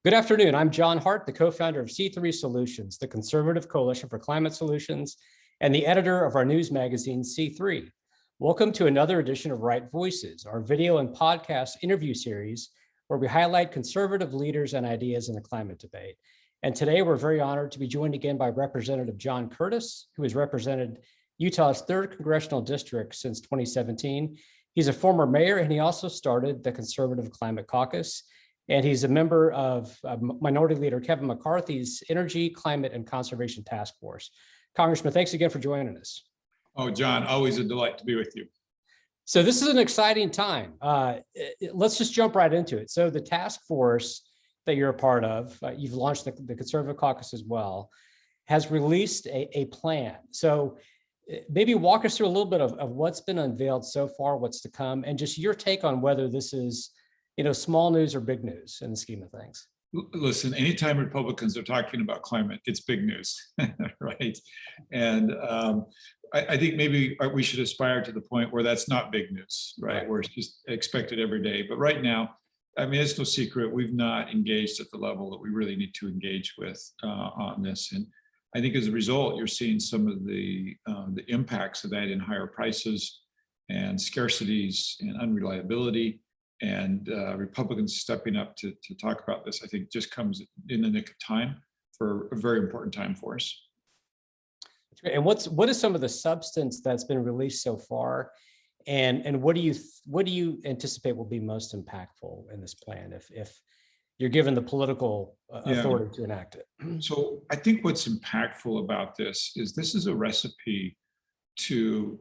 Good afternoon. I'm John Hart, the co-founder of C3 Solutions, the conservative coalition for climate solutions, and the editor of our news magazine, C3. Welcome to another edition of Right Voices, our video and podcast interview series where we highlight conservative leaders and ideas in the climate debate. And today we're very honored to be joined again by Representative John Curtis, who has represented Utah's 3rd Congressional District since 2017. He's a former mayor, and he also started the Conservative Climate Caucus. And he's a member of Minority Leader Kevin McCarthy's Energy, Climate, and Conservation Task Force. Congressman, thanks again for joining us. Oh, John, always a delight to be with you. So this is an exciting time. Let's just jump right into it. So the task force that you're a part of, you've launched the Conservative Caucus as well, has released a plan. So maybe walk us through a little bit of what's been unveiled so far, what's to come, and just your take on whether this is small news or big news in the scheme of things. Listen, anytime Republicans are talking about climate, it's big news, right? And I think maybe we should aspire to the point where that's not big news, right? Where it's just expected every day. But right now, I mean, it's no secret, we've not engaged at the level that we really need to engage with on this. And I think as a result, you're seeing some of the impacts of that in higher prices and scarcities and unreliability. And Republicans stepping up to talk about this, I think, just comes in the nick of time for a very important time for us. And what is some of the substance that's been released so far, and what do you anticipate will be most impactful in this plan if you're given the political authority to enact it? So I think what's impactful about this is a recipe to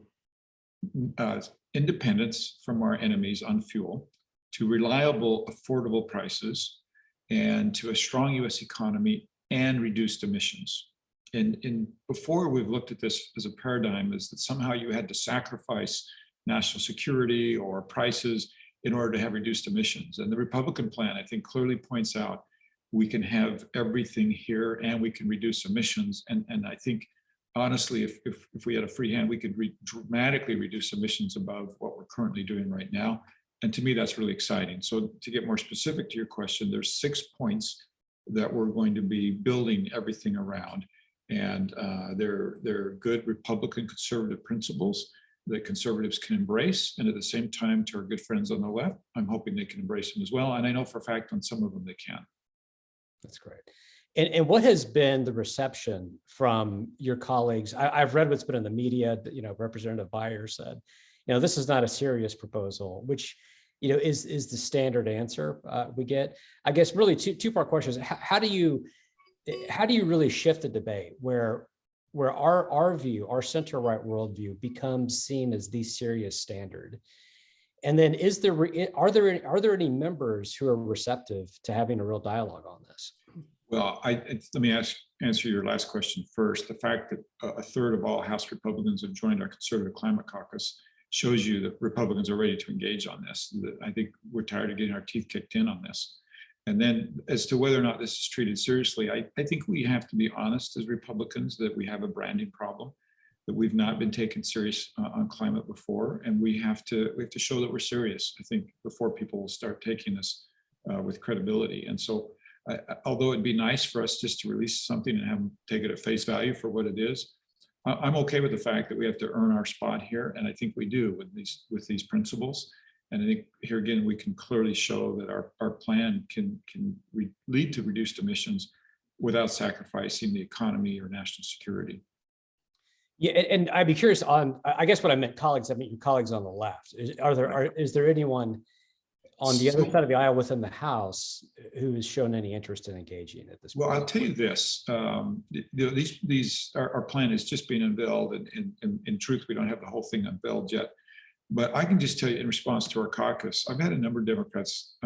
independence from our enemies on fuel, to reliable, affordable prices, and to a strong U.S. economy and reduced emissions. And before we've looked at this as a paradigm is that somehow you had to sacrifice national security or prices in order to have reduced emissions. And the Republican plan, I think, clearly points out we can have everything here and we can reduce emissions. And I think, honestly, if we had a free hand, we could dramatically reduce emissions above what we're currently doing right now. And to me, that's really exciting. So to get more specific to your question, there's 6 points that we're going to be building everything around. And they're good Republican conservative principles that conservatives can embrace. And at the same time, to our good friends on the left, I'm hoping they can embrace them as well. And I know for a fact on some of them they can. That's great. And what has been the reception from your colleagues? I've read what's been in the media. Representative Beyer said, this is not a serious proposal, which is the standard answer we get. I guess really two-part questions. How do you really shift the debate where our view, our center-right worldview, becomes seen as the serious standard? And then are there any members who are receptive to having a real dialogue on this? Well, let me answer your last question first. The fact that a third of all House Republicans have joined our Conservative Climate Caucus shows you that Republicans are ready to engage on this. I think we're tired of getting our teeth kicked in on this. And then as to whether or not this is treated seriously, I think we have to be honest as Republicans that we have a branding problem, that we've not been taken serious on climate before, and we have to show that we're serious, I think, before people will start taking this with credibility. And so although it'd be nice for us just to release something and have them take it at face value for what it is, I'm okay with the fact that we have to earn our spot here, and I think we do with these principles. And I think here again we can clearly show that our plan can lead to reduced emissions without sacrificing the economy or national security. Yeah, and I'd be curious on. I guess what I meant colleagues. I mean your colleagues on the left. Is there anyone on the other side of the aisle within the House who has shown any interest in engaging at this point? Well, I'll tell you this, our plan is just being unveiled, and in truth, we don't have the whole thing unveiled yet. But I can just tell you in response to our caucus, I've had a number of Democrats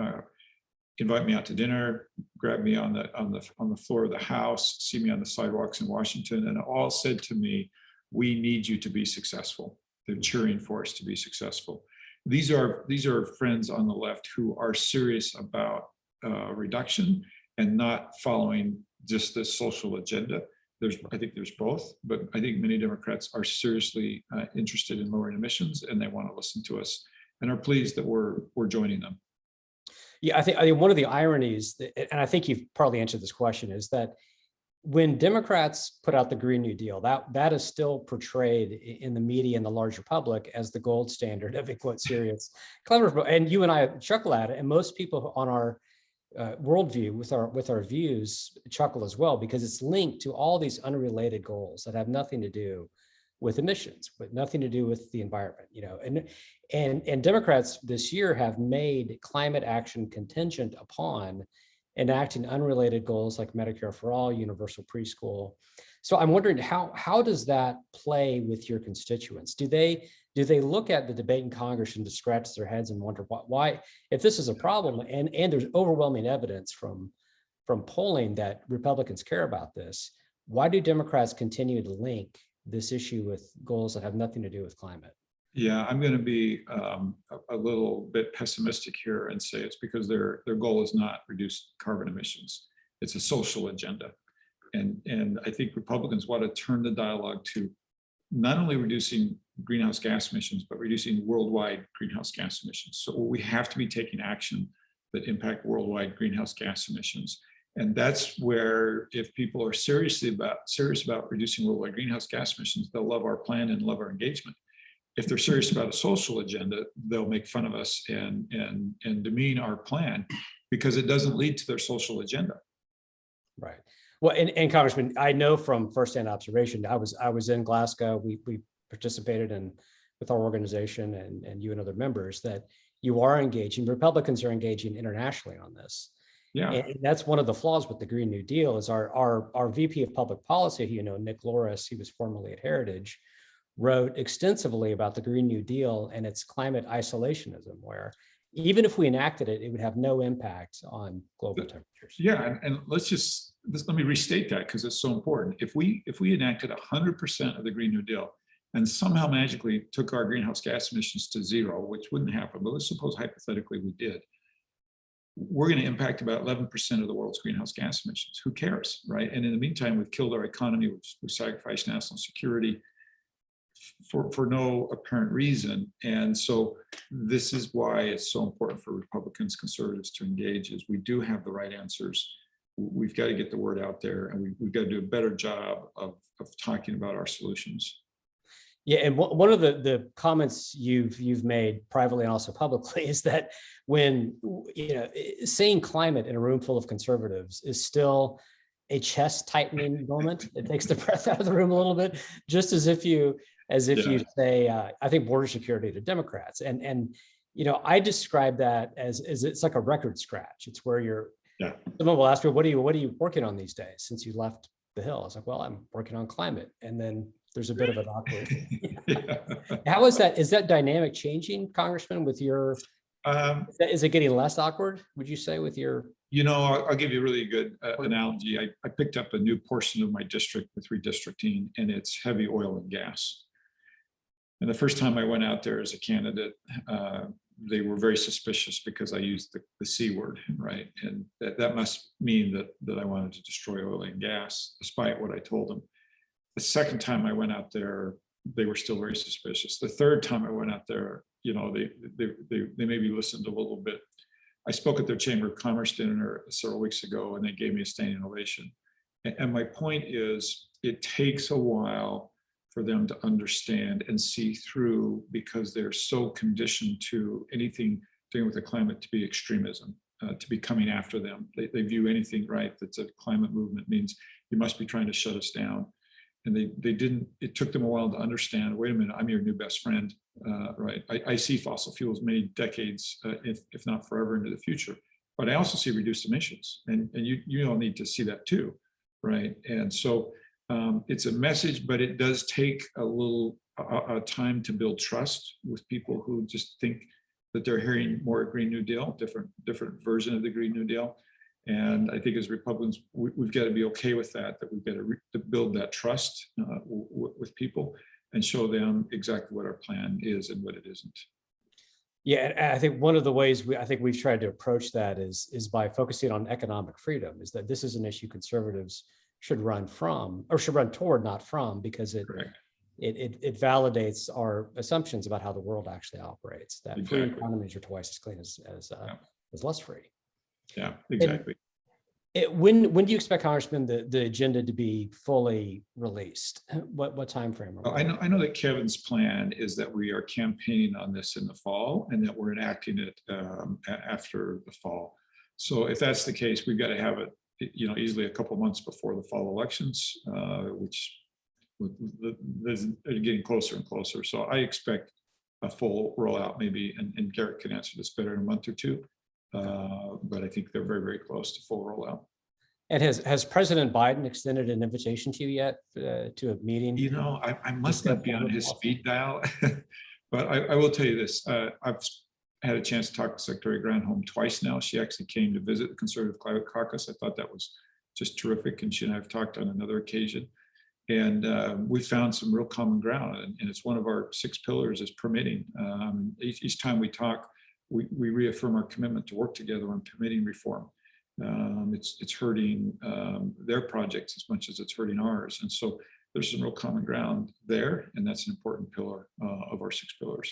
invite me out to dinner, grab me on the floor of the House, see me on the sidewalks in Washington, and all said to me, we need you to be successful. They're cheering for us to be successful. These are friends on the left who are serious about reduction and not following just this social agenda. I think there's both, but I think many Democrats are seriously interested in lowering emissions, and they want to listen to us and are pleased that we're joining them. Yeah, I think one of the ironies, and I think you've partly answered this question, is that when Democrats put out the Green New Deal, that is still portrayed in the media and the larger public as the gold standard of a quote serious climate. And you and I chuckle at it, and most people on our worldview with our views chuckle as well, because it's linked to all these unrelated goals that have nothing to do with emissions, but nothing to do with the environment, and Democrats this year have made climate action contingent upon enacting unrelated goals like Medicare for all, universal preschool. So I'm wondering how does that play with your constituents? Do they look at the debate in Congress and just scratch their heads and wonder why, if this is a problem, and there's overwhelming evidence from polling that Republicans care about this, why do Democrats continue to link this issue with goals that have nothing to do with climate? Yeah, I'm going to be a little bit pessimistic here and say it's because their goal is not reduce carbon emissions. It's a social agenda. And I think Republicans want to turn the dialogue to not only reducing greenhouse gas emissions, but reducing worldwide greenhouse gas emissions. So we have to be taking action that impact worldwide greenhouse gas emissions. And that's where, if people are serious about reducing worldwide greenhouse gas emissions, they'll love our plan and love our engagement. If they're serious about a social agenda, they'll make fun of us and demean our plan because it doesn't lead to their social agenda. Right. Well, and Congressman, I know from firsthand observation, I was in Glasgow. We participated in with our organization and you and other members, that you are engaging. Republicans are engaging internationally on this. Yeah. And that's one of the flaws with the Green New Deal is our VP of Public Policy, Nick Loris, he was formerly at Heritage, wrote extensively about the Green New Deal and its climate isolationism, where even if we enacted it, it would have no impact on global temperatures. Yeah, and let me restate that because it's so important. If we enacted 100% of the Green New Deal and somehow magically took our greenhouse gas emissions to zero, which wouldn't happen, but let's suppose hypothetically we did, we're going to impact about 11% of the world's greenhouse gas emissions. Who cares, right? And in the meantime, we've killed our economy, we've sacrificed national security for no apparent reason. And so this is why it's so important for Republicans, conservatives to engage, is we do have the right answers. We've got to get the word out there, and we've got to do a better job of talking about our solutions. Yeah, and one of the comments you've made privately and also publicly is that when saying climate in a room full of conservatives is still a chest tightening moment. It takes the breath out of the room a little bit, just as if you say, I think border security to Democrats, and I describe that as it's like a record scratch. It's where someone will ask me, what are you working on these days since you left the Hill? I was like, well, I'm working on climate, and then there's a bit of an awkward. How is that? Is that dynamic changing, Congressman, with your? Is it getting less awkward, would you say, with your? I'll give you a really good analogy. I picked up a new portion of my district with redistricting, and it's heavy oil and gas. And the first time I went out there as a candidate, they were very suspicious because I used the C word, right? And that must mean that I wanted to destroy oil and gas, despite what I told them. The second time I went out there, they were still very suspicious. The third time I went out there, they maybe listened a little bit. I spoke at their Chamber of Commerce dinner several weeks ago, and they gave me a standing ovation. And my point is, it takes a while for them to understand and see through, because they're so conditioned to anything dealing with the climate to be extremism, to be coming after them. They view anything that's a climate movement means you must be trying to shut us down. And they didn't, it took them a while to understand, wait a minute, I'm your new best friend, right? I see fossil fuels many decades, if not forever, into the future, but I also see reduced emissions, and you all need to see that too, right? And so it's a message, but it does take a little time to build trust with people who just think that they're hearing more Green New Deal, different version of the Green New Deal. And I think as Republicans, we've got to be okay with that we've got to build that trust with people and show them exactly what our plan is and what it isn't. Yeah, and I think one of the ways we've tried to approach that is by focusing on economic freedom, is that this is an issue conservatives should run toward, not from, because it validates our assumptions about how the world actually operates, that free economies are twice as clean as less free. Yeah, exactly. When do you expect, Congressman, the agenda to be fully released? What time frame? Well, I know that Kevin's plan is that we are campaigning on this in the fall and that we're enacting it after the fall. So if that's the case, we've got to have it, easily a couple months before the fall elections, which are getting closer and closer. So I expect a full rollout maybe, and Garrett can answer this better in a month or two. But I think they're very, very close to full rollout. And has President Biden extended an invitation to you yet to a meeting? I must not be on his speed dial, but I will tell you this. I've had a chance to talk to Secretary Granholm twice now. She actually came to visit the Conservative Climate Caucus. I thought that was just terrific. And she and I have talked on another occasion. And we found some real common ground. And it's one of our 6 pillars is permitting. Each time we talk, we reaffirm our commitment to work together on permitting reform. It's hurting their projects as much as it's hurting ours. And so there's some real common ground there. And that's an important pillar of our 6 pillars.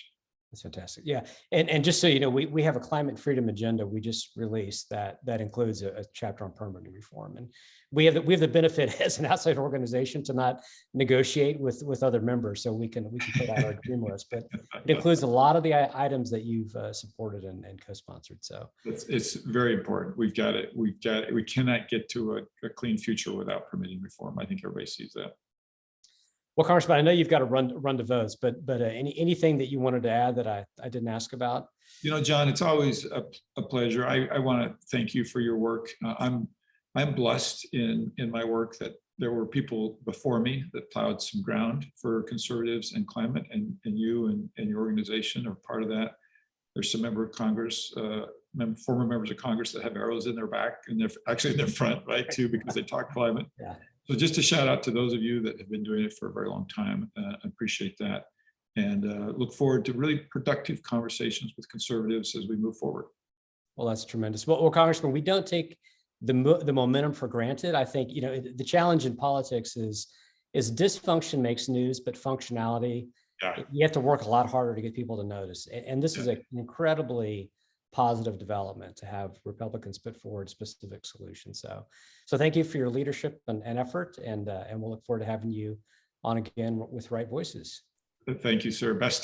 That's fantastic. Yeah. And just so you know, we have a climate freedom agenda we just released that includes a chapter on permitting reform. And we have the benefit as an outside organization to not negotiate with other members. So we can put out our dream list, but it includes a lot of the items that you've supported and co-sponsored. So it's very important. We cannot get to a clean future without permitting reform. I think everybody sees that. Well, Congressman, I know you've got to run to votes, but anything that you wanted to add that I didn't ask about? John, it's always a pleasure. I want to thank you for your work. I'm blessed in my work that there were people before me that plowed some ground for conservatives and climate, and you and your organization are part of that. There's some member of Congress, former members of Congress that have arrows in their back and they're actually in their front, right, too, because they talk climate. Yeah. So just a shout out to those of you that have been doing it for a very long time. I appreciate that. And look forward to really productive conversations with conservatives as we move forward. Well, that's tremendous. Well, Congressman, we don't take the momentum for granted. I think, the challenge in politics is dysfunction makes news, but functionality, you have to work a lot harder to get people to notice. And this is an incredibly positive development to have Republicans put forward specific solutions. So thank you for your leadership and effort, and we'll look forward to having you on again with Right Voices. Thank you, sir. Best